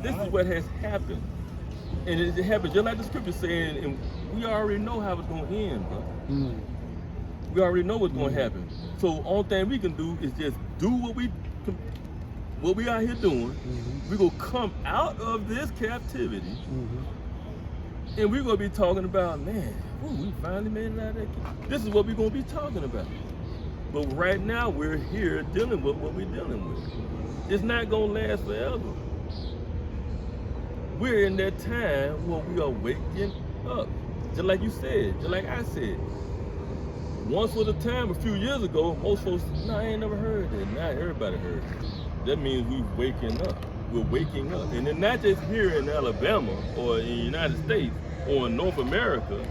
this is what has happened. And it happened just like the scripture saying, and we already know how it's going to end, bro. We already know what's going to happen. So only thing we can do is just do what we out here doing. We're going to come out of this captivity. And we're going to be talking about, man, we finally made it out of that. This is what we're going to be talking about. But right now, we're here dealing with what we're dealing with. It's not going to last forever. We're in that time where we are waking up. Just like you said, just like I said. Once was a time, a few years ago, most folks, no, I ain't never heard that. Now everybody heard it. That means we're waking up. We're waking up. And then not just here in Alabama or in the United States or in North America,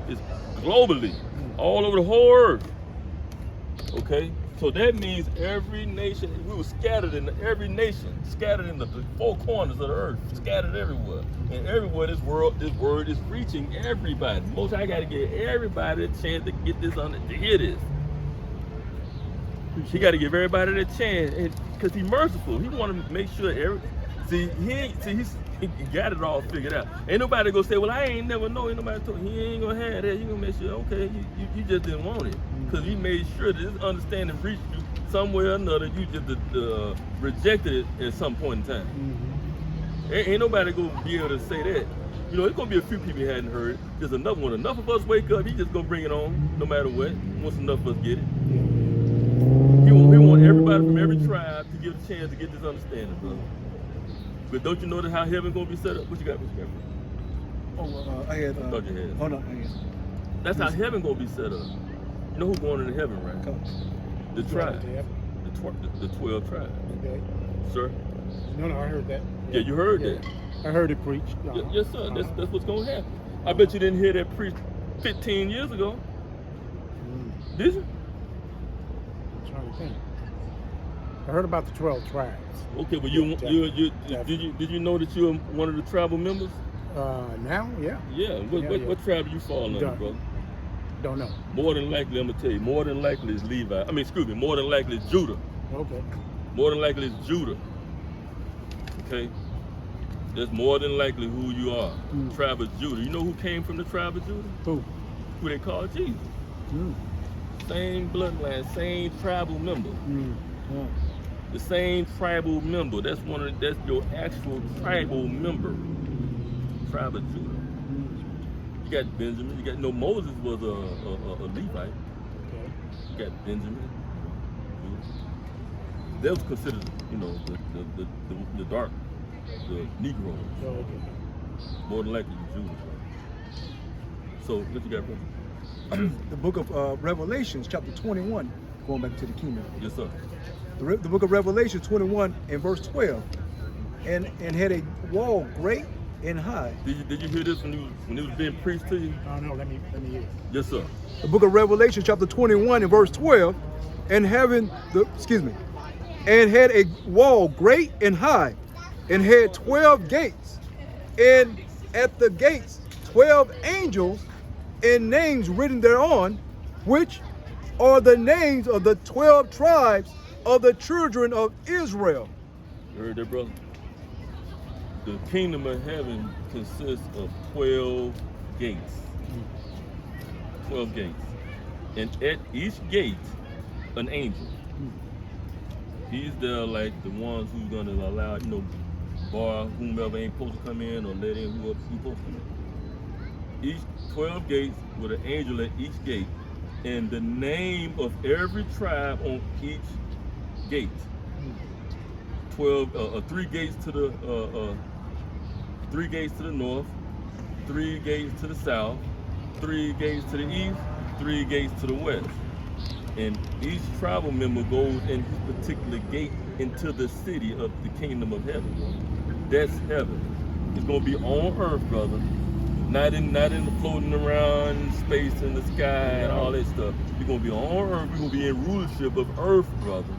it's globally, all over the whole earth. Okay? So that means every nation, we were scattered in every nation, scattered in the four corners of the earth, scattered everywhere. And everywhere this word is reaching everybody. Most I gotta give everybody a chance to get this to hear this. He gotta give everybody that chance, because he's merciful. He wanna make sure he got it all figured out. Ain't nobody gonna say, well, I ain't never know, ain't nobody told he ain't gonna have that. He gonna make sure, okay, you just didn't want it. Because he made sure that this understanding reached you some way or another. You just rejected it at some point in time. Ain't nobody gonna be able to say that. You know, it's gonna be a few people who hadn't heard. There's another one. Enough of us wake up, he just gonna bring it on, no matter what. Once enough of us get it. He want everybody from every tribe to give a chance to get this understanding, brother. But don't you know that how heaven's gonna be set up? What you got? I had. I thought you had. Oh no, I had. That's how heaven gonna be set up. You know who's going into heaven, right? The tribe. The 12 tribes. Okay. Sir? No, I heard that. Yeah, you heard that. I heard it preached. Yes, sir. That's what's going to happen. I bet you didn't hear that preached 15 years ago. Did you? I'm trying to think. I heard about the 12 tribes. Okay, but did you know that you're one of the tribal members? Now, yeah. Yeah. What tribe do you fall under, brother? Don't know. More than likely, I'm gonna tell you. More than likely is Levi. More than likely is Judah. Okay. More than likely is Judah. Okay. That's more than likely who you are. Tribe of Judah. You know who came from the tribe of Judah? Who? Who they call Jesus. Same bloodline, same tribal member. The same tribal member. That's your actual tribal member. Tribe of Judah. You got Benjamin. Moses was a Levite. Okay. You got Benjamin. That was considered, the dark, the Negroes. Oh, okay. More than likely Jews. So what you got, brother? The book of Revelations, chapter 21, going back to the kingdom. Yes, sir. The book of Revelation 21 and verse 12, and had a wall great and high. Did you hear this when it was being preached to you? Oh no, let me hear it. Yes, sir. The book of Revelation chapter 21 and verse 12, and had a wall great and high, and had 12 gates, and at the gates 12 angels, and names written thereon, which are the names of the 12 tribes of the children of Israel. You heard that, brother? The kingdom of heaven consists of 12 gates. 12 gates. And at each gate, an angel. He's there like the ones who's going to allow, bar whomever ain't supposed to come in or let in whoever's supposed to come in. Each 12 gates with an angel at each gate, and the name of every tribe on each gate. 3 gates to the 3 gates to the north, 3 gates to the south, 3 gates to the east, 3 gates to the west. And each tribal member goes in his particular gate into the city of the kingdom of heaven. That's heaven. It's gonna be on earth, brother. Not in the floating around in space in the sky and all that stuff. We're gonna be on earth. We're gonna be in rulership of earth, brother.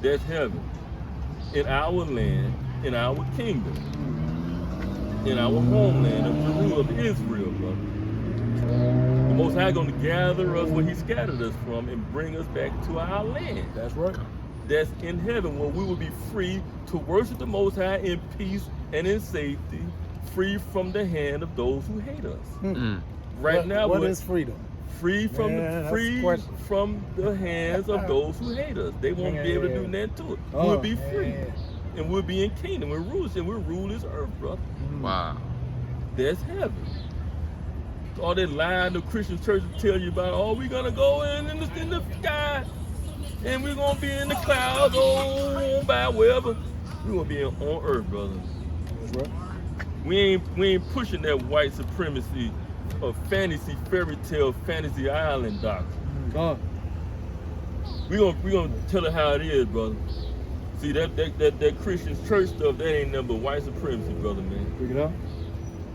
That's heaven. In our land, in our kingdom, in our homeland of Jerusalem, of Israel, brother. The Most High gonna gather us where He scattered us from and bring us back to our land. That's right. that's in heaven, where we will be free to worship the Most High in peace and in safety, free from the hand of those who hate us. Right now, what is freedom? Free from that's free the question. from the hands of those who hate us. They won't be able to do nothing to it. We'll be free, and we'll be in kingdom. We'll rule this earth, brother. Wow. That's heaven. All that lying the Christian churches tell you about, oh, we're gonna go in the sky, and we're gonna be in the clouds, by wherever. We're gonna be on earth, brother. Right. We ain't pushing that white supremacy of fantasy, fairy tale, fantasy island doctrine. God. We gonna tell it how it is, brother. See that Christian church stuff, that ain't nothing but white supremacy, brother, man. Bring it out.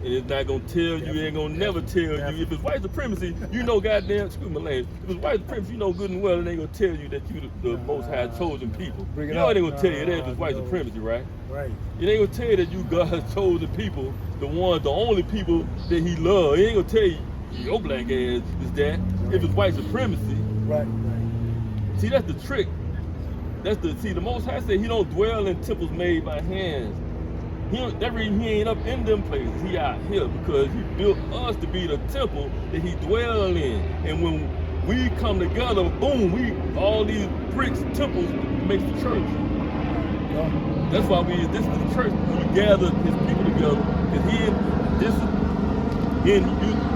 And it's not gonna tell you, it ain't gonna never tell you. If it's white supremacy, you know goddamn, excuse my language, if it's white supremacy, you know good and well it ain't gonna tell you that you the most high chosen people. Bring it You know out. it ain't gonna tell you that if it's white supremacy, right? Right. It ain't gonna tell you that you God's chosen people, the only people that he loves. It ain't gonna tell you your black ass is that if it's white supremacy. Right. See, that's the trick. The Most High said he don't dwell in temples made by hands. That reason he ain't up in them places. He out here because he built us to be the temple that he dwell in. And when we come together, boom, all these bricks, temples makes the church. That's why this is the church. When you gather his people together,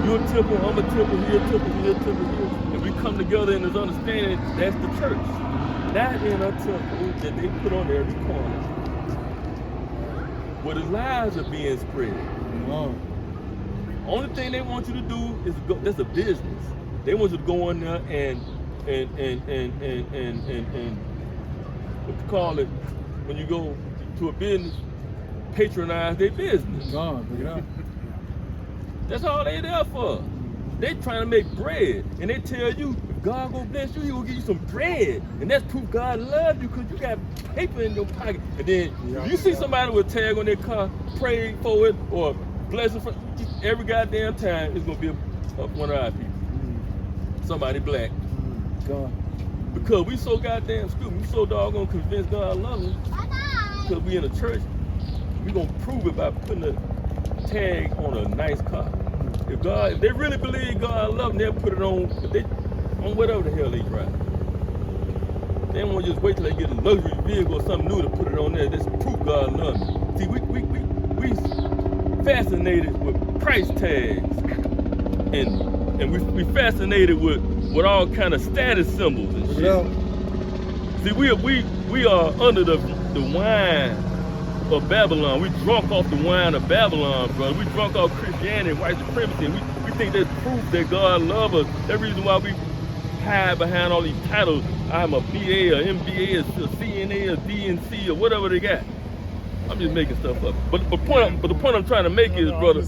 you're a temple, I'm a temple, you're a temple, you're a temple, here. And we come together in this understanding, that's the church. Not in a temple that they put on every corner, where the lies are being spread. Only thing they want you to do is that's a business. They want you to go in there and what you call it when you go to a business, patronize their business. Bring it out. That's all they there for. They trying to make bread, and they tell you if God gonna bless you, he gonna give you some bread, and that's proof God loves you because you got paper in your pocket. And then if you see somebody with a tag on their car, pray for it or bless it for every goddamn time, it's gonna be one of our people, somebody black. God. Because we so goddamn stupid, we so doggone convinced God loves us. Because we in a church, we gonna prove it by putting a tag on a nice car. If they really believe God loves them, they'll put it on whatever the hell they drive. They don't want to just wait till they get a luxury vehicle or something new to put it on there. That's proof God loves them. See, we fascinated with price tags, and we fascinated with all kind of status symbols and shit. See, we are under the wine of Babylon. We drunk off the wine of Babylon, brother. We drunk off Christianity and white supremacy. And we think that's proof that God loves us. That's the reason why we hide behind all these titles. I'm a BA, or MBA, or CNA, or DNC, or whatever they got. I'm just making stuff up. But the point I'm trying to make is, brother,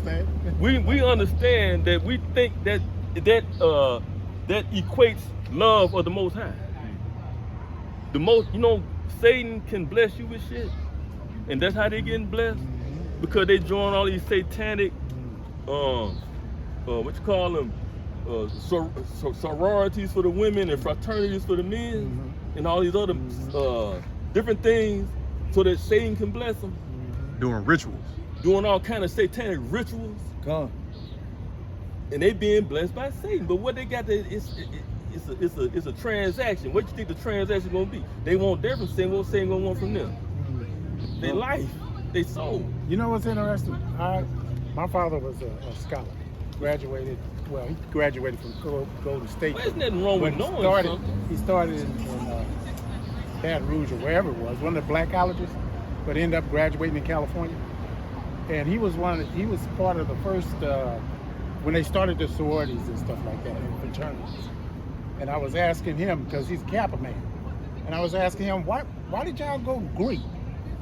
we understand that we think that equates love of the Most High. Satan can bless you with shit. And that's how they getting blessed, because they join all these satanic, what you call them, sororities for the women and fraternities for the men, and all these other different things, so that Satan can bless them. Doing rituals. Doing all kind of satanic rituals. God. And they being blessed by Satan. But what they got it's a transaction. What you think the transaction gonna be? They want their from Satan. What Satan gonna want from them? Their life, they soul. You know what's interesting? My father was a scholar. He graduated from Golden State. Well, there's nothing wrong with knowing something. He started in Baton Rouge or wherever it was, one of the black colleges, but ended up graduating in California. And he was part of the first, when they started the sororities and stuff like that, and fraternities. And I was asking him, because he's a Kappa man, and I was asking him, why did y'all go Greek?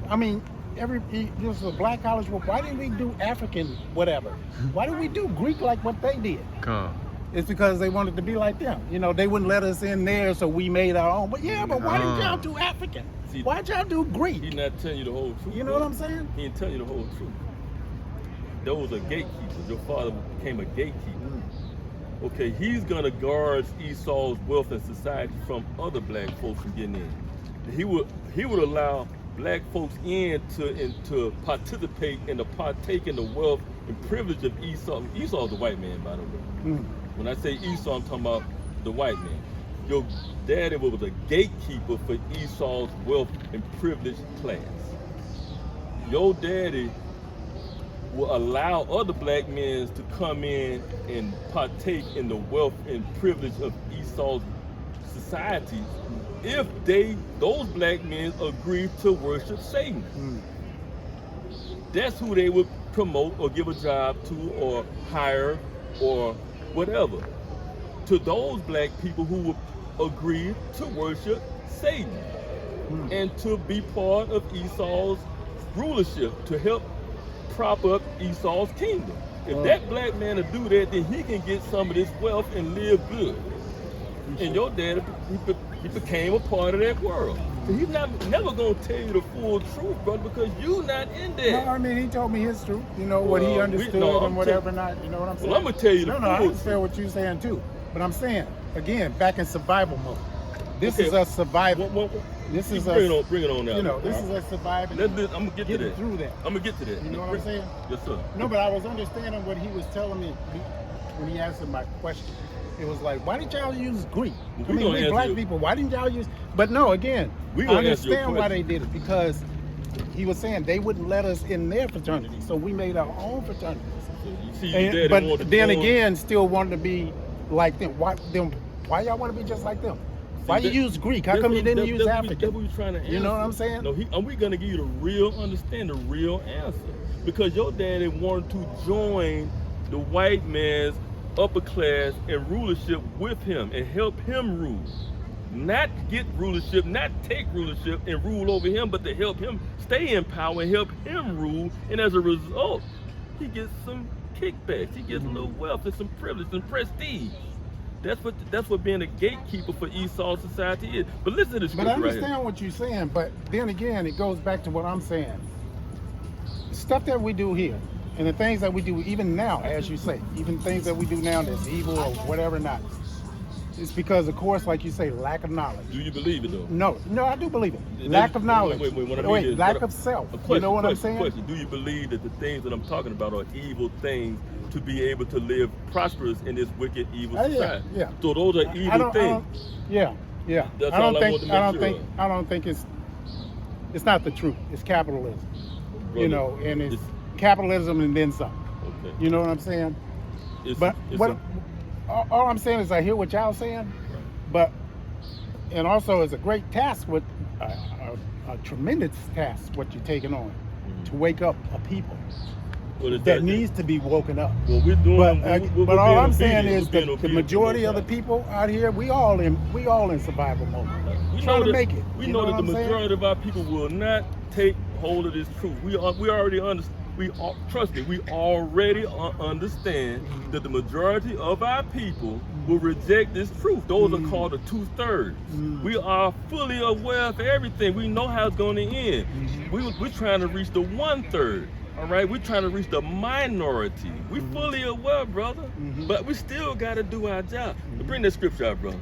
I mean, this was a black college. Well, why didn't we do African whatever? Why did we do Greek like what they did? It's because they wanted to be like them. You know, they wouldn't let us in there, so we made our own. But why did y'all do African? See, why'd y'all do Greek? He's not telling you the whole truth. You know what I'm saying? He ain't telling you the whole truth. Those are gatekeepers. Your father became a gatekeeper. Okay, he's gonna guard Esau's wealth and society from other black folks from getting in. he would allow black folks in to participate and to partake in the wealth and privilege of Esau. Esau's the white man, by the way. Mm. When I say Esau, I'm talking about the white man. Your daddy was a gatekeeper for Esau's wealth and privileged class. Your daddy will allow other black men to come in and partake in the wealth and privilege of Esau's society if those black men agree to worship Satan. Mm. That's who they would promote or give a job to or hire or whatever. To those black people who would agree to worship Satan and to be part of Esau's rulership, to help prop up Esau's kingdom. If that black man will do that, then he can get some of this wealth and live good. And your dad, he became a part of that world. So he's never gonna tell you the full truth, brother, because you're not in there. No, I mean, he told me his truth, you know, what he understood and whatever not, you know what I'm saying? Well, I'm gonna tell you the No, full I truth. understand what you're saying too. But I'm saying, again, back in survival mode. This Okay. is a survival. This is bring it on now. You know, this is a survival. I'm gonna get to Getting that. through that. I'm gonna get to that. You know what I'm saying? Yes, sir. No, but I was understanding what he was telling me when he answered my question. It was like, why didn't y'all use Greek? Well, I mean, we black people, why didn't y'all use? But no, again, We I gonna answer your understand why they question. did it because he was saying they wouldn't let us in their fraternity, so we made our own fraternities. You see, your daddy But wanted to then join. again, still wanted to be like them. Why y'all want to be just like them? Why you use Greek? How come you didn't use African? That's what you're trying to answer. You know what I'm saying? No, and we're gonna give you the real understanding, the real answer. Because your daddy wanted to join the white man's upper class and rulership with him and help him rule. Not get rulership, not take rulership and rule over him, but to help him stay in power and help him rule. And as a result, he gets some kickbacks. He gets a little wealth and some privilege and prestige. That's what being a gatekeeper for Esau society is. But listen to this But I scripture right understand here. what you're saying. But then again, it goes back to what I'm saying. Stuff that we do here, and the things that we do even now, as you say, even things that we do now that's evil or whatever not, it's because, of course, like you say, lack of knowledge. Do you believe it though? No, I do believe it. Wait, Lack of knowledge. wait, when I read this, lack but of self. A question, You know what I'm question, saying? question. Do you believe that the things that I'm talking about are evil things to be able to live prosperous in this wicked, evil Yeah, society? yeah. So those are evil things. Yeah. That's I don't all I think. wanted to I make don't sure think. of. I don't think it's not the truth. It's capitalism. You Brother, know, and it's capitalism and then some. okay. You know what I'm saying? It's, But it's what all I'm saying is I hear what y'all saying, but and also it's a great task with a tremendous task what you're taking on to wake up a people what is that needs to be woken up. Well, we're doing. But all I'm saying obedient. is We're being that the obedient majority to of the Most High. people out here, we all in survival mode. We Trying know to that, make it. We You know that what the I'm saying? majority of our people will not take hold of this truth. We already understand. Trust me. We already understand that the majority of our people will reject this truth. Those are called the 2/3. We are fully aware of everything. We know how it's going to end. We're trying to reach the 1/3. All right, we're trying to reach the minority. We're fully aware, brother, but we still got to do our job. Bring that scripture out, brother.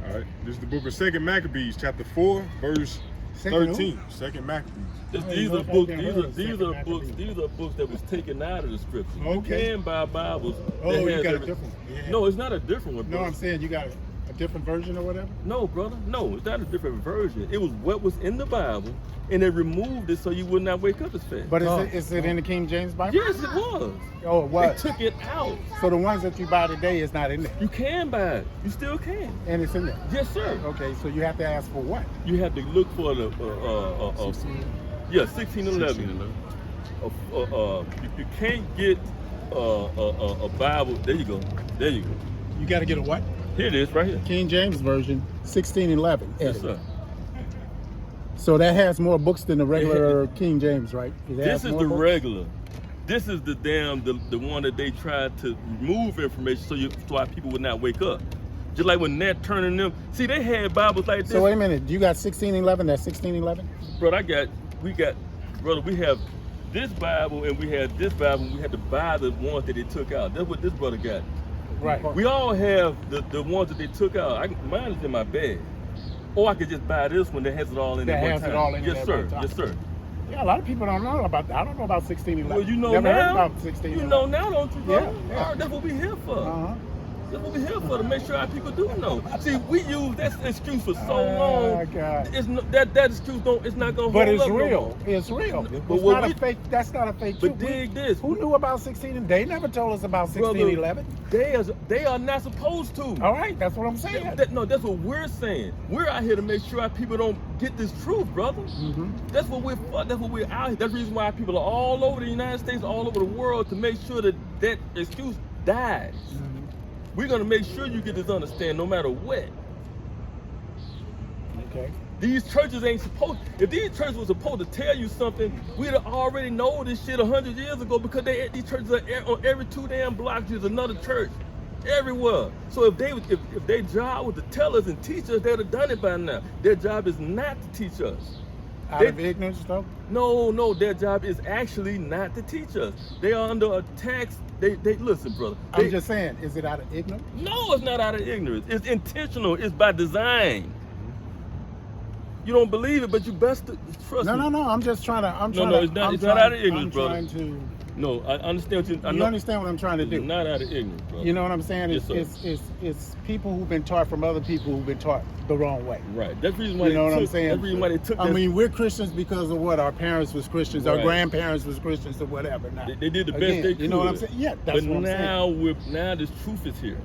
All right. This is the book of 2 Maccabees, chapter 4, verse Second who? 13. 2 Maccabees. These know are if I books. can These heard are of these Second are books. Maccabees. These are books that was taken out of the scripture. Okay. You can buy Bibles. Oh, that you has got a every- different one. Yeah. No, it's not a different one, No, bro. I'm saying you got a different version or whatever. No, brother. No, it's not a different version. It was what was in the Bible, and they removed it so you would not wake up as fast. But is it in the King James Bible? Yes, it was. Oh, it They was. took it out. So the ones that you buy today is not in there, You can buy it. You still can. and it's in there. Yes, sir. Okay, so you have to ask for what? You have to look for the 1611. You can't get a Bible. There you go. There you go. You got to get a what? Here it is, right here. King James version, 1611. Yes, sir. So that has more books than the regular King James, right? It has This is more the books? regular. This is the the one that they tried to remove information so our people would not wake up. Just like when Nat Turner and them. See, they had Bibles like this. So wait a minute, you got 1611? That's 1611? Brother, we have this Bible and we have this Bible and we had to buy the ones that they took out. That's what this brother got. Right. We all have the ones that they took out. Mine is in my bag. Or I could just buy this one that has it all in it That one has time. it all in it Yes, at sir. one time. Yes, sir. Yeah, a lot of people don't know about that. I don't know about 1611. Well, you know Never heard now. about 1611. You know now, don't you, brother? Yeah, yeah. All right, that's what we here for. Uh-huh. That's what we're here for, to make sure our people do know. See, we use that excuse for so long. God. It's no, that excuse it's not gonna But hold it's up no real. more. It's real. But It's what not we- a fake. That's not a fake But truth. dig this. Who knew about 16? They never told us about Brother, 1611. they are not supposed to. All right, that's what I'm saying. No, that's what we're saying. We're out here to make sure our people don't get this truth, brother. Mm-hmm. That's what we're for. That's what we're out here. That's the reason why people are all over the United States, all over the world, to make sure that that excuse dies. Mm-hmm. We're gonna make sure you get this understanding, no matter what. Okay. These churches ain't supposed. If these churches were supposed to tell you something, we'd have already know this shit 100 years ago, because these churches are on every 2 damn blocks. There's another church everywhere. So if their job was to tell us and teach us, they'd have done it by now. Their job is not to teach us. Out of ignorance, though? No, their job is actually not to teach us. They are under attack. They listen, brother. I'm just saying, is it out of ignorance? No, it's not out of ignorance. It's intentional. It's by design. You don't believe it, but you best trust me. No. I'm just trying to. It's not out of ignorance, brother. I'm trying to. No, I understand what You understand what I'm trying to do? It's not out of ignorance, brother. You know what I'm saying? Yes, It's people who've been taught from other people who've been taught the wrong way. Right. That's the reason why You know what I'm saying? That's the reason why they took I that. mean, we're Christians because of what our parents was Christians, our Right. grandparents was Christians, or whatever. Now, They did the best again, they could. You know what I'm saying? Yeah, that's but what I'm saying. now this truth is here.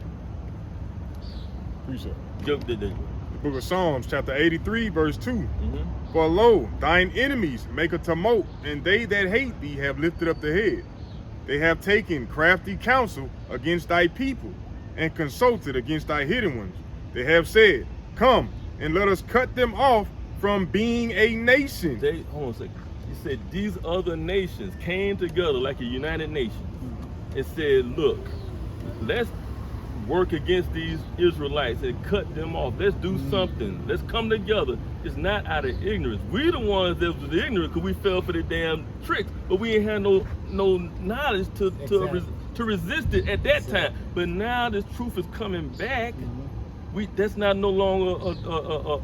Appreciate it. The The book of Psalms, chapter 83, verse 2. Mhm. For lo, thine enemies make a tumult, and they that hate thee have lifted up the head. They have taken crafty counsel against thy people, and consulted against thy hidden ones. They have said, come, and let us cut them off from being a nation. Hold on a second. He said these other nations came together like a united nation and said, look, let's work against these Israelites and cut them off. Let's do something. Let's come together. It's not out of ignorance. We're the ones that was ignorant because we fell for the damn tricks, but we ain't had no knowledge to resist it at that time. But now this truth is coming back. That's not no longer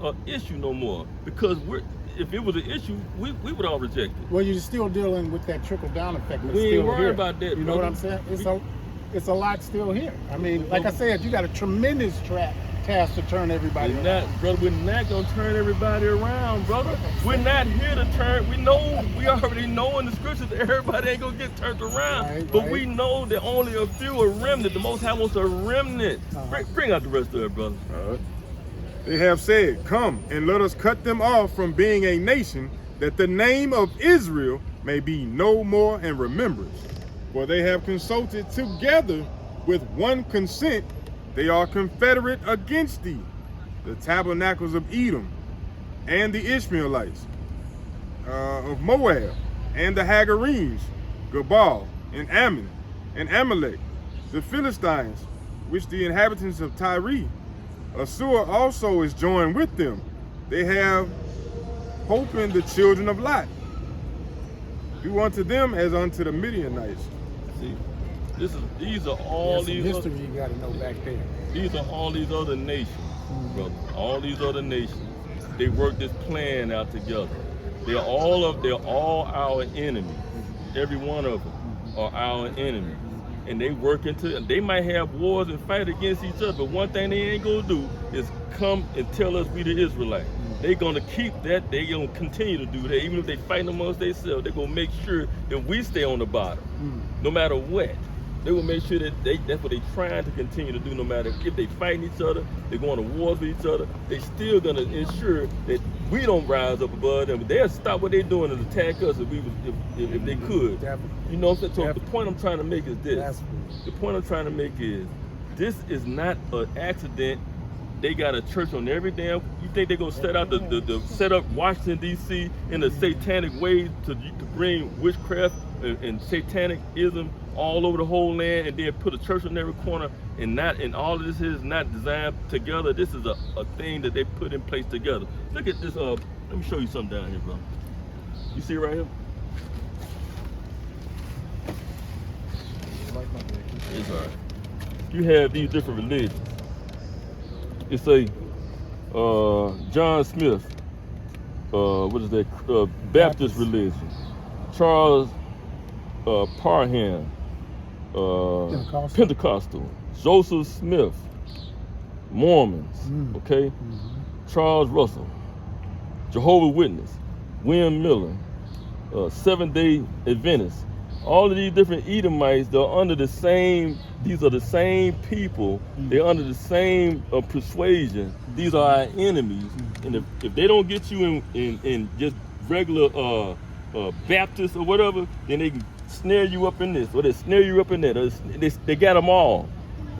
a issue no more, because if it was an issue, we would all reject it. Well, you're still dealing with that trickle down effect. That's We ain't still worried here. about that, You know what brother. I'm saying? It's a lot still here. I mean, like I said, you got a tremendous task to turn everybody around. We're not gonna turn everybody around, brother. We're not here to turn. We already know in the scriptures that everybody ain't gonna get turned around. Right, but right. we know that only a few are remnant. The Most High wants a remnant. Bring out the rest of it, brother. They have said, come, and let us cut them off from being a nation, that the name of Israel may be no more in remembrance. For they have consulted together with one consent. They are confederate against thee, the tabernacles of Edom, and the Ishmaelites of Moab, and the Hagarenes, Gebal, and Ammon, and Amalek, the Philistines, which the inhabitants of Tyre. Assur also is joined with them. They have hope in the children of Lot. Do unto them as unto the Midianites. See, these are all Some these. history you got to know back there. These are all these other nations, brother. All these other nations. They work this plan out together. They're all our enemies. Every one of them are our enemies. And they work they might have wars and fight against each other, but one thing they ain't gonna do is come and tell us we the Israelites. They're gonna keep that, they're gonna continue to do that. Even if they fighting amongst themselves, they're gonna make sure that we stay on the bottom, no matter what. They will make sure that that's what they're trying to continue to do, no matter if they fighting each other, they're going to wars with each other, they still gonna ensure that we don't rise up above them. But they'll stop what they're doing and attack us if they could. Definitely. You know what I'm saying? So Definitely. the point I'm trying to make is this. Definitely. The point I'm trying to make is this is not an accident. They got a church on every damn. You think they're gonna set out set up Washington D.C. in a satanic way to bring witchcraft and satanicism all over the whole land, and then put a church on every corner, and all of this is not designed together. This is a thing that they put in place together. Look at this. Let me show you something down here, bro. You see it right here? It's all right. You have these different religions. It's a John Smith, what is that? Baptist religion. Charles Parham, Pentecostal. Joseph Smith, Mormons. Okay. Charles Russell, Jehovah's Witness. William Miller, Seventh-day Adventists. All of these different Edomites, they're under the same, these are the same people, they're under the same persuasion. These are our enemies. And if they don't get you in just regular Baptist or whatever, then they can snare you up in this, or they snare you up in that. Or they got them all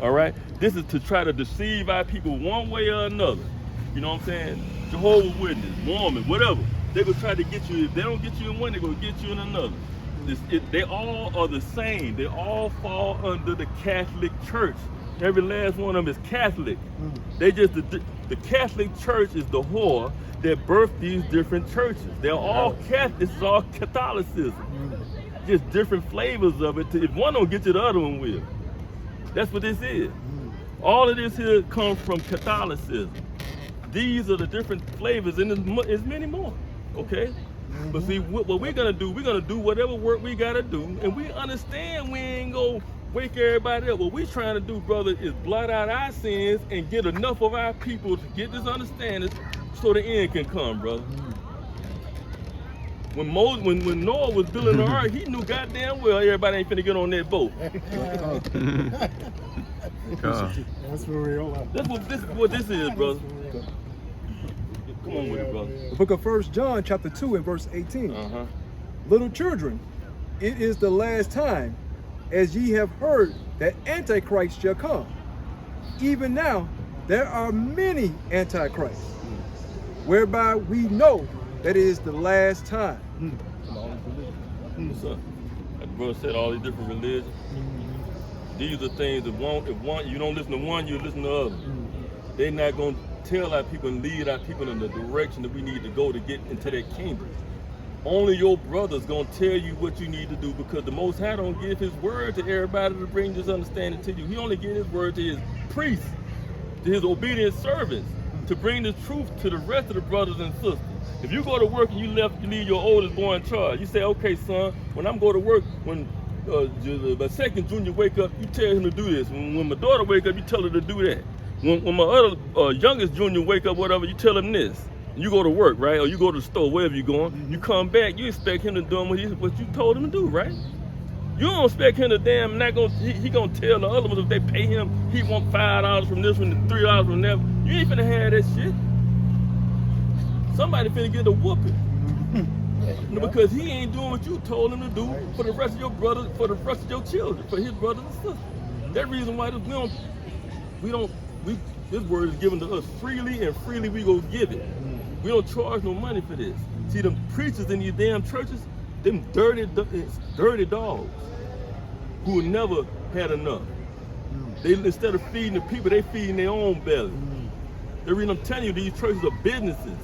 right? This is to try to deceive our people one way or another. You know what I'm saying? Jehovah's Witness, Mormon, whatever. They will try to get you. If they don't get you in one, they're going to get you in another. They all are the same. They all fall under the Catholic Church. Every last one of them is Catholic. They just, the Catholic Church is the whore that birthed these different churches. They're all Catholic. This is all Catholicism. Just different flavors of it. If one don't get you, the other one will. That's what this is. All of this here comes from Catholicism. These are the different flavors, and there's many more. Okay? But see, what we're gonna do whatever work we gotta do, and we understand we ain't gonna wake everybody up. What we trying to do, brother, is blot out our sins and get enough of our people to get this understanding so the end can come, brother. When Noah was building the ark, he knew goddamn well everybody ain't finna get on that boat. That's for real. That's what this is, brother. Come on with it, brother. The book of 1 John chapter 2 and verse 18. Little children, it is the last time, as ye have heard that Antichrist shall come. Even now, there are many Antichrists, whereby we know that it is the last time. What's up? Like the brother said, all these different religions. These are things that if you don't listen to one, you listen to the other. They're not going to tell our people and lead our people in the direction that we need to go to get into that kingdom. Only your brother's going to tell you what you need to do, because the Most High don't give his word to everybody to bring this understanding to you. He only gives his word to his priests, to his obedient servants, to bring the truth to the rest of the brothers and sisters. If you go to work and you leave your oldest boy in charge, you say, okay, son, when I'm going to work, when my second junior wake up, you tell him to do this. When my daughter wake up, you tell her to do that. When my other youngest junior wake up, whatever, you tell him this. You go to work, right? Or you go to the store, wherever you're going. You come back, you expect him to do what you told him to do, right? You don't expect him to he gonna tell the other ones if they pay him, he want $5 from this one and $3 from that. You ain't finna have that shit. Somebody finna get a whooping. Because he ain't doing what you told him to do for the rest of your brothers, for the rest of your children, for his brothers and sisters. That reason why this word is given to us freely, and freely we go give it. We don't charge no money for this. See, them preachers in these damn churches, them dirty dogs who never had enough. They, instead of feeding the people, they feeding their own belly. The reason I'm telling you, these churches are businesses.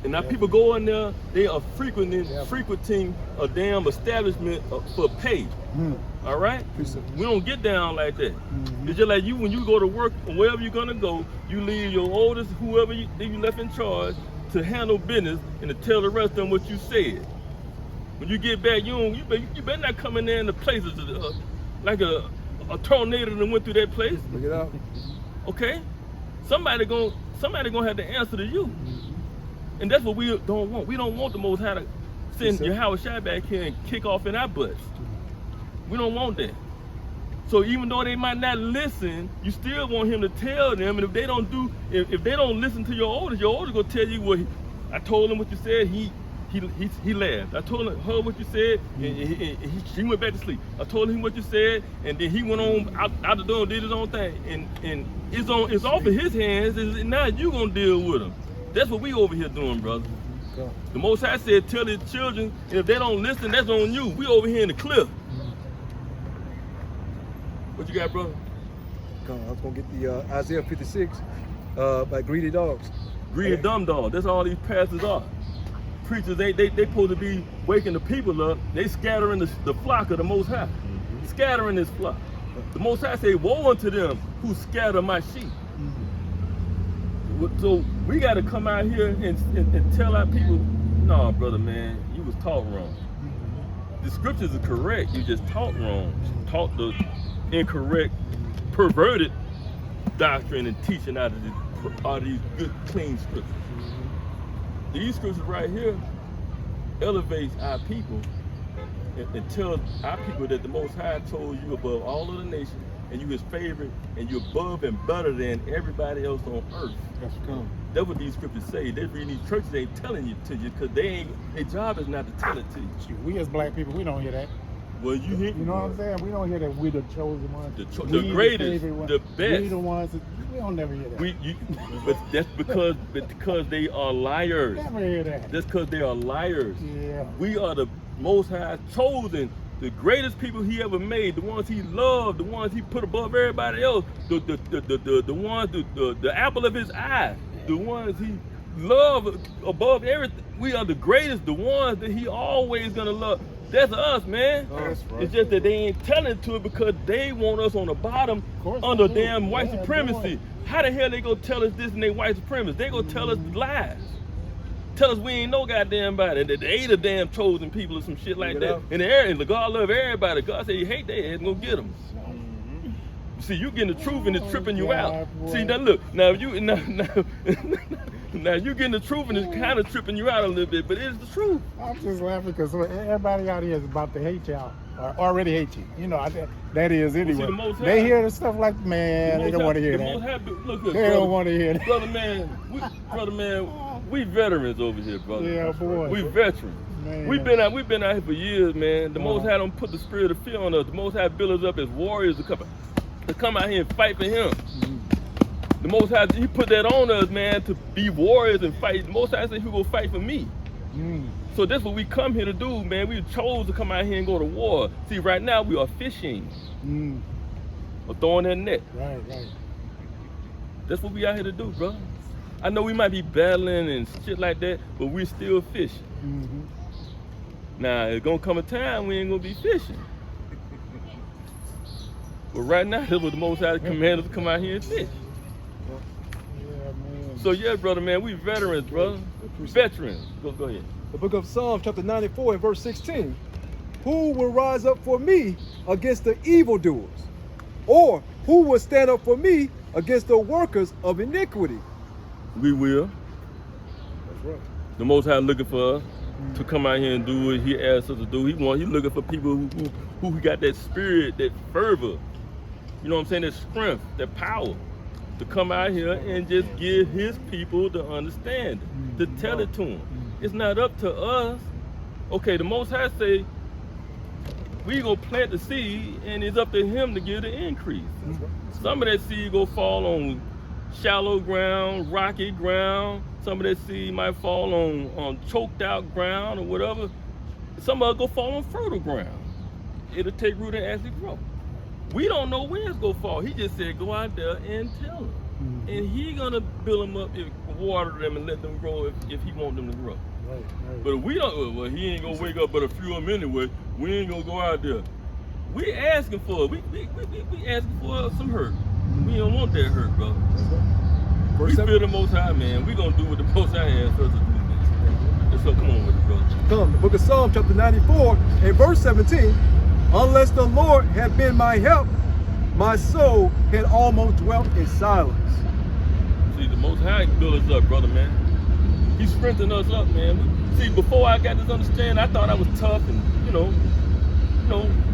And now people go in there, they are frequenting a damn establishment for pay. All right? We don't get down like that. It's just like you, when you go to work, or wherever you're gonna go, you leave your oldest, whoever you left in charge, to handle business and to tell the rest of them what you said. When you get back, you better not come in there in the places like a tornado that went through that place. Look it out. Okay? Somebody gonna have to answer to you. And that's what we don't want. We don't want the Most High to send Yahweh Shai back here and kick off in our butts. We don't want that. So even though they might not listen, you still want him to tell them. And if they don't listen to your oldest gonna tell you what I told him what you said. He laughed. I told her what you said, and he went back to sleep. I told him what you said, and then he went on out the door and did his own thing. And it's off in his hands. And now you gonna deal with him. That's what we over here doing, brother. The Most High said, tell his children, and if they don't listen, that's on you. We over here in the cliff. What you got, brother? I was gonna get the Isaiah 56 by greedy dogs. Greedy dumb dogs. That's all these pastors are. Preachers, they supposed to be waking the people up. They scattering the flock of the Most High. Scattering this flock. The Most High say, woe unto them who scatter my sheep. So we got to come out here and tell our people, no, brother, man, you was taught wrong. The scriptures are correct. You just taught wrong. Taught the incorrect, perverted doctrine and teaching out of these good, clean scriptures. These scriptures right here elevates our people and tells our people that the Most High chose you above all of the nations, and you His favorite, and you're above and better than everybody else on earth. That's what these scriptures say. They're reading these churches ain't telling you to you because their job is not to tell it to you. We as black people, we don't hear that. Well, you hear, You know what I'm saying? We don't hear that we're the chosen ones. The greatest, the best. We the ones that, we don't never hear that. But that's because they are liars. Never hear that. That's because they are liars. Yeah. We are the Most High chosen, the greatest people He ever made, the ones He loved, the ones He put above everybody else, the ones, the apple of His eye, the ones He loved above everything. We are the greatest, the ones that He always gonna love. That's us, man. That's right. It's just that they ain't telling to it because they want us on the bottom under damn white supremacy. How the hell they gonna tell us this and they white supremacists? They gonna tell us lies. Tell us we ain't no goddamn body, that they ain't a damn chosen people or some shit like that. And the God love everybody. God say He hate their ass, go get them. See, you getting the truth and it's tripping you out. See, now look, now you getting the truth and it's kind of tripping you out a little bit, but it's the truth. I'm just laughing because everybody out here is about to hate y'all or already hate you. You know, that is anyway. Well, see, they hear the stuff like, man, they don't want to hear that. They don't want to hear that. Brother man, we veterans over here, brother. Yeah, boy. We veterans. Man. We've been out here for years, man. The Most High don't put the spirit of fear on us. The Most High build us up as warriors to come out here and fight for Him. The Most High, He put that on us, man, to be warriors and fight. The Most High said He will fight for me. So that's what we come here to do, man. We chose to come out here and go to war. See, right now we are fishing. Or throwing that net. Right. That's what we out here to do, bro. I know we might be battling and shit like that, but we still fishing. Now, it's gonna come a time we ain't gonna be fishing. But right now, that's what the Most High command us to come out here and fish. Yeah, man. So yeah, brother, man, we veterans, bro. Veterans. Go ahead. The book of Psalms, chapter 94 and verse 16. Who will rise up for me against the evildoers? Or who will stand up for me against the workers of iniquity? We will. That's right. The Most High looking for us to come out here and do what He asked us to do. He's looking for people who got that spirit, that fervor, you know what I'm saying, that strength, that power, to come out here and just give His people the understanding, to tell it to them. It's not up to us. Okay, the Most High say, we gonna plant the seed and it's up to Him to give the increase. Some of that seed gonna fall on shallow ground, rocky ground. Some of that seed might fall on choked out ground or whatever. Some of it go fall on fertile ground. It'll take root and actually grow. We don't know where it's gonna fall. He just said go out there and tell them. And He gonna build them up, water them and let them grow if He want them to grow. Right. But if we don't, well, He ain't gonna wake up but a few of them anyway. We ain't gonna go out there. We asking for it. We asking for some hurt. We don't want that hurt, brother. We feel the Most High, man. We gonna do what the Most High asked us to do, man. So come on with it, brother. Come, the book of Psalms, chapter 94 and verse 17. Unless the Lord had been my help, my soul had almost dwelt in silence. See, the Most High built us up, brother, man. He strengthened us up, man. See, before I got this understanding, I thought I was tough and,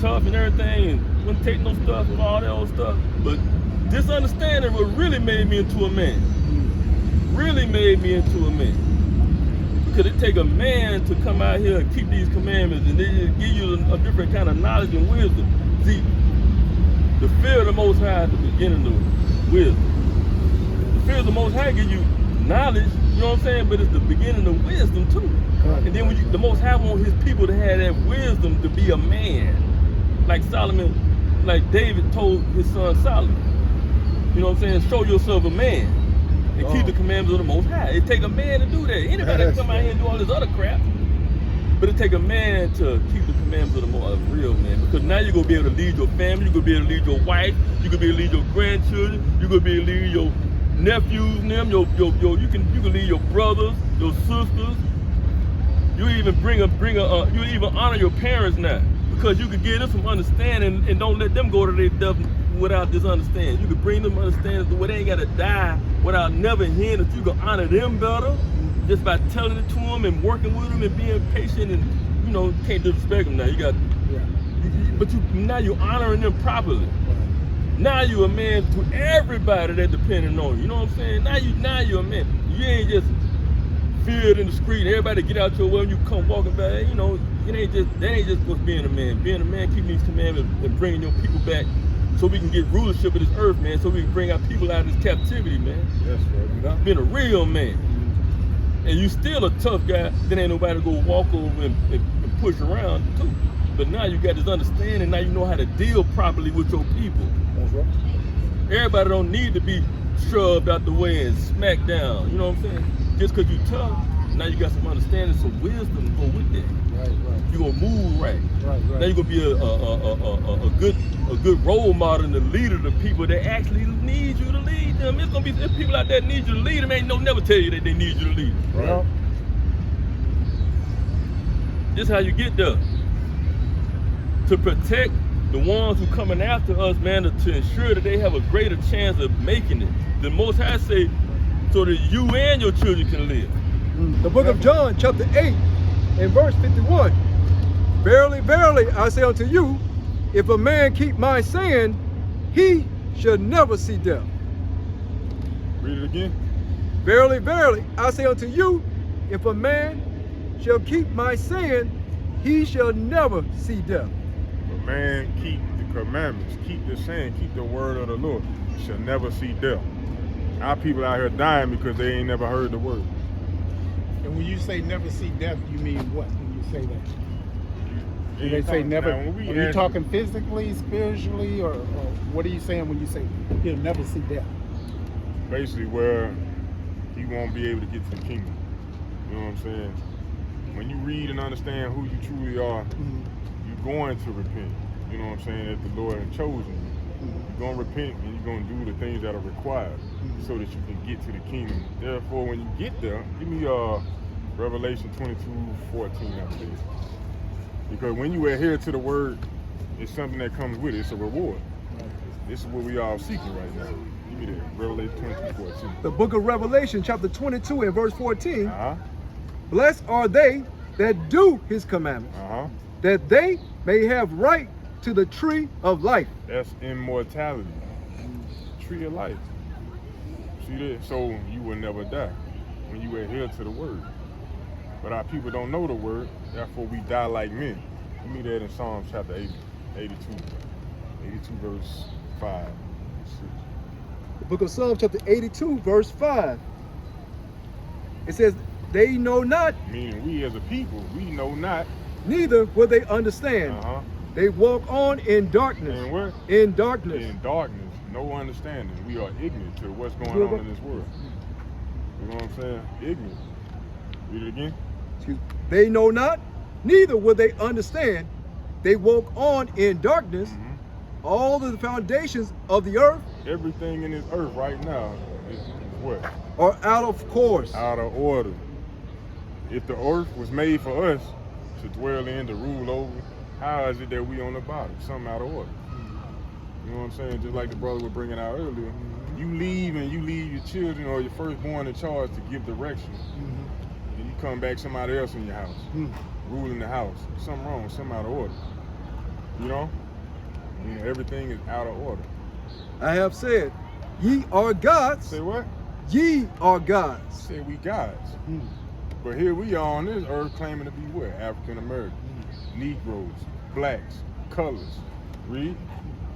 tough and everything, and wouldn't take no stuff and all that old stuff. But this understanding really made me into a man. Really made me into a man. Because it take a man to come out here and keep these commandments, and they just give you a different kind of knowledge and wisdom. See, the fear of the Most High is the beginning of wisdom. The fear of the Most High gives you knowledge, you know what I'm saying? But it's the beginning of wisdom too. And then when the Most High wants His people to have that wisdom to be a man, like Solomon, like David told his son Solomon. You know what I'm saying? Show yourself a man and keep the commandments of the Most High. It take a man to do that. Anybody can come out here and do all this other crap, but it take a man to keep the commandments of the Most High, real man. Because now you're gonna be able to lead your family. You're gonna be able to lead your wife. You're gonna be able to lead your grandchildren. You're gonna be able to lead nephews and them, you can leave your brothers, your sisters. You even you even honor your parents now, because you could give them some understanding and don't let them go to their death without this understanding. You could bring them understanding where they ain't gotta die without never hearing that you can honor them better just by telling it to them and working with them and being patient, and you can't disrespect them now. You got, but now you're honoring them properly. Now you a man to everybody that depending on you. You know what I'm saying? Now you a man. You ain't just feared in the street. Everybody get out your way when you come walking by. That ain't just what's being a man. Being a man, keeping these commandments and bringing your people back, so we can get rulership of this earth, man. So we can bring our people out of this captivity, man. That's right. Being a real man. And you still a tough guy. Then ain't nobody go walk over and push around too. But now you got this understanding. Now you know how to deal properly with your people. That's right. Everybody don't need to be shoved out the way and smacked down. You know what I'm saying? Just because you tough, now you got some understanding, some wisdom to go with that. Right. You gonna move right. Right. Now you gonna be a good role model and a leader to people that actually need you to lead them. It's gonna be people out there that need you to lead them. Ain't never tell you that they need you to lead them. Right. This how you get there. To protect the ones who coming after us, man, to ensure that they have a greater chance of making it. The Most High say, so that you and your children can live. The book of John, chapter 8, and verse 51. Verily, verily, I say unto you, if a man keep my saying, he shall never see death. Read it again. Verily, verily, I say unto you, if a man shall keep my saying, he shall never see death. If a man keep the commandments, keep the saying, keep the word of the Lord, shall never see death. Our people out here dying because they ain't never heard the word. And when you say never see death, you mean what when you say that? Do they say never? Are you talking physically, spiritually, or what are you saying when you say he'll never see death? Basically where he won't be able to get to the kingdom. You know what I'm saying? When you read and understand who you truly are, you're going to repent. You know what I'm saying? That the Lord has chosen you. You're going to repent and you're going to do the things that are required so that you can get to the kingdom. Therefore, when you get there, give me Revelation 22:14, I believe. Because when you adhere to the word, it's something that comes with it. It's a reward. This is what we all seeking right now. Give me that, Revelation 22:14. The book of Revelation, chapter 22, and verse 14. Uh-huh. Blessed are they that do his commandments, Uh-huh. that they may have right to the tree of life. That's immortality. Tree of life. See that? So you will never die when you adhere to the word. But our people don't know the word, therefore we die like men. Give me that in Psalms chapter 82 verse 5. The book of Psalms, chapter 82, verse 5. It says, they know not, Meaning we as a people, we know not. neither will they understand. Uh-huh. They walk on in darkness. And what? In darkness. In darkness, no understanding. We are ignorant to what's going on in this world. You know what I'm saying? Ignorant. Read it again. Excuse me. They know not, neither will they understand. They walk on in darkness. All of the foundations of the earth Everything in this earth right now is what? are out of course. Out of order. If the earth was made for us to dwell in, to rule over, how is it that we on the bottom? Something out of order. You know what I'm saying? Just like the brother was bringing out earlier. You leave and you leave your children or your firstborn in charge to give direction. And you come back somebody else in your house, ruling the house. Something wrong, something out of order. You know? Everything is out of order. I have said, ye are gods. Say what? Ye are gods. Say we gods. But here we are on this earth claiming to be what? African Americans, Negroes, blacks, colors. Read.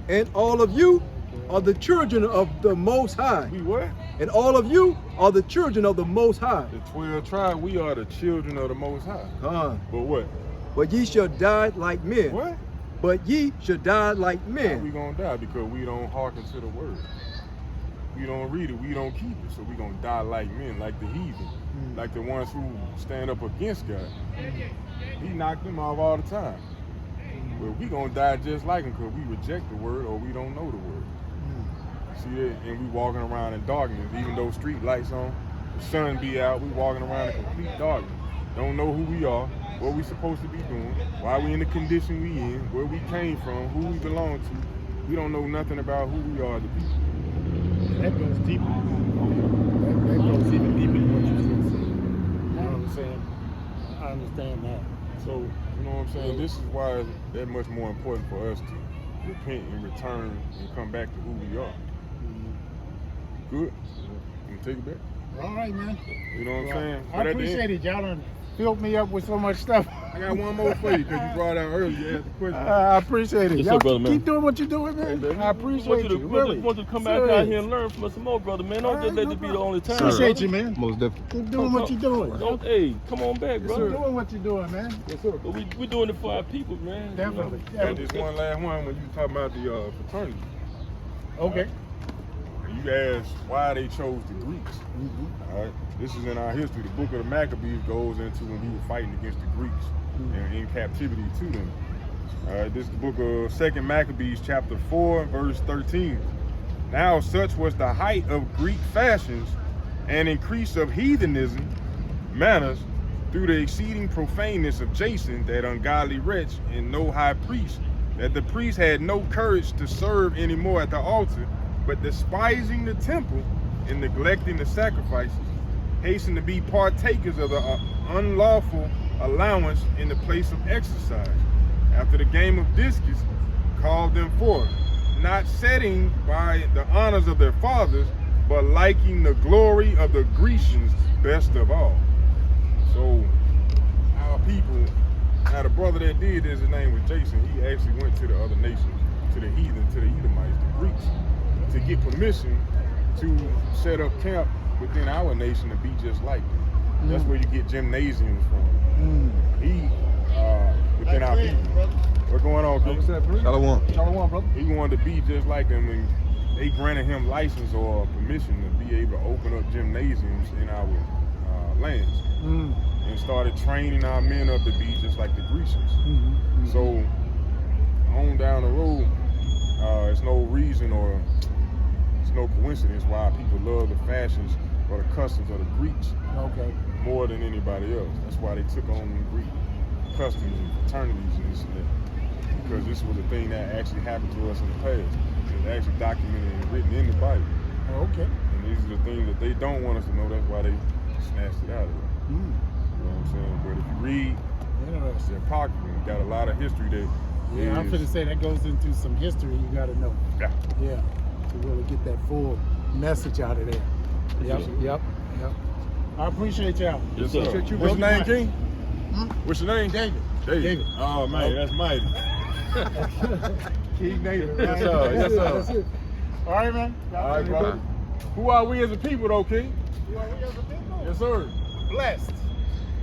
And all of you are the children of the Most High. We what? And all of you are the children of the Most High. The 12 tribes, we are the children of the Most High. But what? But ye shall die like men. What? But ye shall die like How men. we gonna die? Because we don't hearken to the word. We don't read it, we don't keep it. So we gonna die like men, like the heathen. Like the ones who stand up against God. He knocked them off all the time. But we gonna die just like him because we reject the word or we don't know the word. See that? And we walking around in darkness, even though street lights on, the sun be out, we walking around in complete darkness. Don't know who we are, what we supposed to be doing, why we in the condition we in, where we came from, who we belong to. We don't know nothing about who we are as a people. That goes deeper. That goes even deeper than what you just said. You know what I'm saying? I understand that. So, you know what I'm saying? This is why it's that much more important for us to repent and return and come back to who we are. Good? You take it back? All right, man. You know what I'm saying? I appreciate it. Y'all done filled me up with so much stuff. I got one more for you because you brought out earlier. You asked the question. I appreciate it. Yes, Y'all sir, brother, man. keep doing what you're doing, man. Hey, I appreciate you. Really. Want you to come back out here and learn from us some more, brother, man. Don't just let this be the only time. Appreciate you, man. Most definitely. Keep doing what you're doing. Don't, hey, come on back, Keep brother. doing what you're doing, man. Yes, sir. But we doing it for our people, man. Definitely. Got this one last one when you talking about the fraternity. Okay. You asked why they chose the Greeks. All right. This is in our history. The book of the Maccabees goes into when we were fighting against the Greeks and in captivity to them. All right. This is the book of 2nd Maccabees, chapter 4, verse 13. Now such was the height of Greek fashions and increase of heathenism manners through the exceeding profaneness of Jason, that ungodly wretch, and no high priest, that the priest had no courage to serve any more at the altar, but despising the temple and neglecting the sacrifices, hasten to be partakers of the unlawful allowance in the place of exercise. After the game of discus, called them forth, not setting by the honors of their fathers, but liking the glory of the Grecians best of all. So our people, now the brother that did this, his name was Jason, he actually went to the other nations, to the heathen, to the Edomites, the Greeks, to get permission to set up camp within our nation to be just like them. That's where you get gymnasiums from. He, within our people. What's going on, Chris? Shalom. Shalom, brother. He wanted to be just like them, and they granted him license or permission to be able to open up gymnasiums in our lands and started training our men up to be just like the Grecians. So on down the road, it's no reason or it's no coincidence why people love the fashions or the customs of the Greeks more than anybody else. That's why they took on the Greek customs and fraternities and this and that, because this was a thing that actually happened to us in the past. It's actually documented and written in the Bible. Okay. And these are the things that they don't want us to know. That's why they snatched it out of it. You know what I'm saying? But if you read the Apocrypha, it's got a lot of history that Yeah, I'm finna say that goes into some history you gotta know. Yeah. To really get that full message out of there. Yep. I appreciate y'all. Yes, sir. Appreciate you, What's your brother. name, King? What's your name? David. David. Oh man, that's mighty. King David. Yes, sir. Yes, sir. That's it. All right, man. All right, brother. Who are we as a people, though, King? Who are we as a people? Yes, sir. Blessed.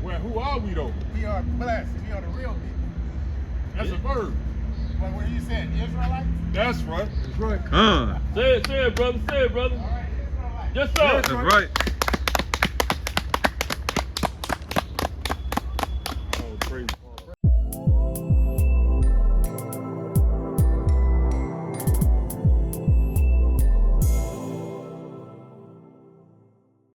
Well, who are we, though? We are blessed. We are the real people. That's a verb. What you said, Israelites? That's right. That's right. Say it, brother. Say it, brother. All right, Israelites. Yes, sir. That's right.